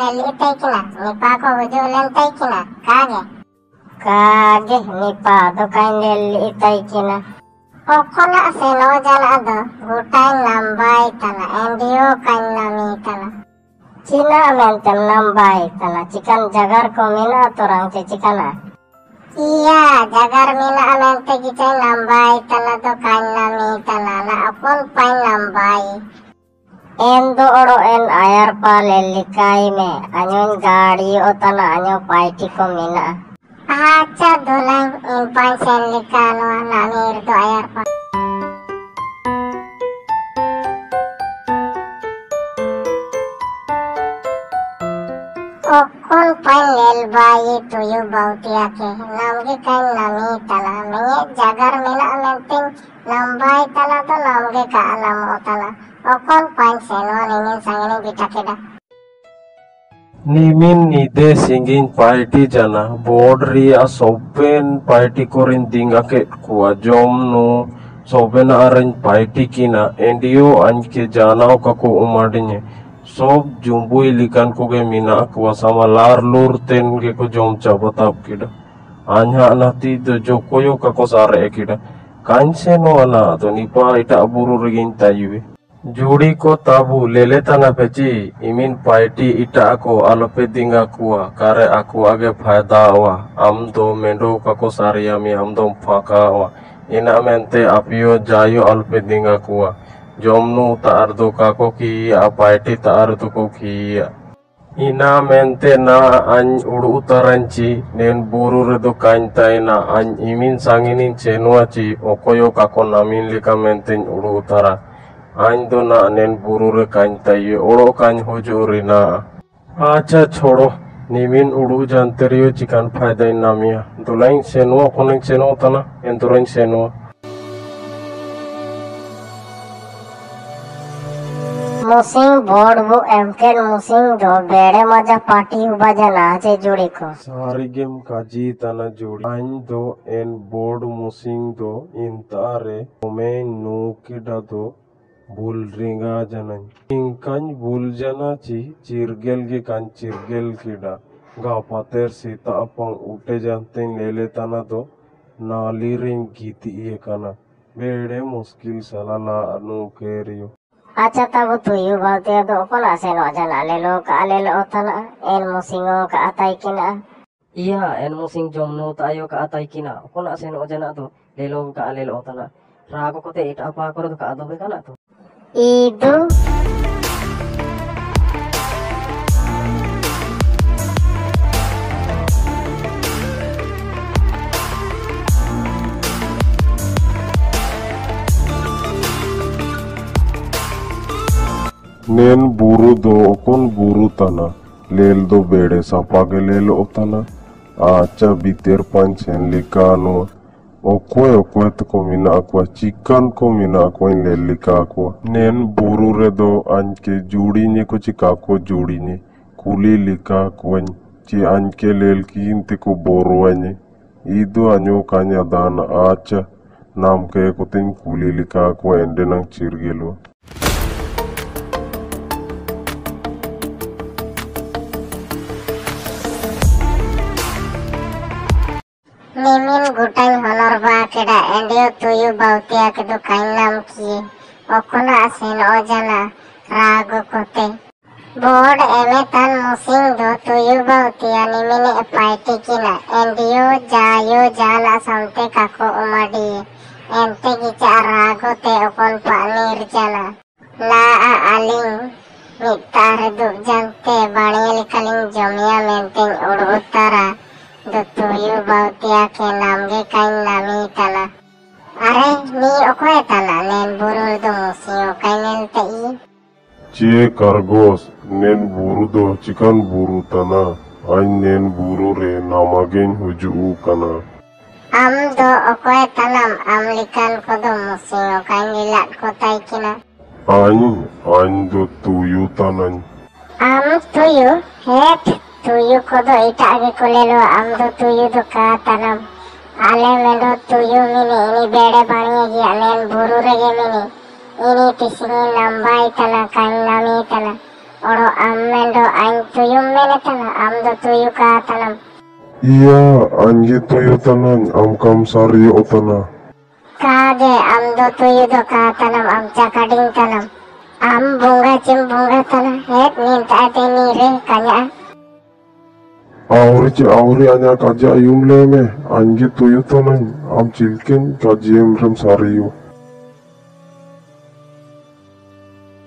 nel itai kina nipa ko huju lentai kina kage nipa do kai nel itai kina okona seno jana do gutai nambai tala endio kai nami tala Cina mentem nambai tala cikan jagar ko mina torang cikana iya jagar mina amente kita nambai tala do kai nami tala la apon pai nambai endo oro en ayar pa lelikai me anyon gadi otana anyo paiti ko mina acha dolang in pai sen likano namir do ayar pa okon pai lel bayi tuyu bautia ke namge kai nami tala menye jagar mina mente nambai tala do namge ka alam otala okon pai seno ningin sangini bitakeda Nimin nide singing party jana board ria soben party korin dingake kuwa jom no soben arrange party kina endio anke jana kako umadinye sob jumbui likan koge mina kuwa sama lar lur ten ge ko jom chabatap kida anya nati do jokoyo kako sare kida kanse no ana to nipa ita buru regin tayuwe Judi ko tabu lele tana peci imin party ita ako alope dinga kuwa kare aku age fayda awa amdo mendo kako sariami amdo faka awa ina mente apio jayo alope dinga kuwa jomnu taardo kako ki a party taardo ko ki ina mente na an udu utaranci nen buru redo kaintai na an imin sanginin cenuaci okoyo kako namin lika menten udu utara Ando na nen burure kaintai oro kain hojurina acha छोड़ो nimin udu janteriyo chikan faida namia dolain senua konen senua tana endorain senua musing board bu emken musing do bede maja party ubajana je jodi ko sari game kaji tana jodi ain do en board musing do intare ome nu kida do bul ringa janan ingkan bul jana ci cirgel ge kan cirgel kida ga pater sita apang ute janten lele tana do nali ring giti ye kana bede muskil salala anu keriyo acha tabu tuyu baute do okona seno jana lelo ka lelo otana en musingo ka atai kina iya en musing jomno tayo ka atay kina okona seno jana do lelo ka lelo otana rago kote ita apa koro ka adobe kana to Idu nen buru do okon buru tana lel do bede sapage lel otana acha biter panchen likano okoe ko mina akwa chikan ko mina akwa lelika akwa nen buru redo anke judi nye ko chikako judi nye kuli lika akwa chi anke lel kinte ko borwanye ido anyo kanya dana acha namke ko tin kuli lika akwa ende nang chirgelo nimin gutai honor ba keda endio tuyu bautia kedu kainam ki okona sen ojana rago kote board emetan musing do tuyu bautia nimini epaiti kina endio jayo jana samte kako umadi ente gica rago te okon panir jana la a aling mitar du jante bani kaling jomia menteng ur utara do tuyu bautia ke namge kain nami tala are ni okoe tala nen burul do musio kainen tei che kargos nen buru do chikan buru tana ain nen buru re namagen huju kana am do okoe tanam amlikan kodo musio kain lilat kotai kina ain do tuyu tanan am tuyu het tuyu kodo ita age kolelo am do tuyu do ka tanam ale mendo tuyu mini ini bede bani gi alen buru rege mini ini tisini nambai tana kain nami tana Oro am mendo aing tuyu menetana am do tuyu ka tanam. Iya, anjir tuyu tanan, am kam sari otana. Kage am do tuyu do ka tanam am cakading tanam. Am bunga cim bunga tanam het ninta ate nire kanya. Auri anya kaja ayum leme, anjir tuyu tanan, am cilken kajem rem sariu.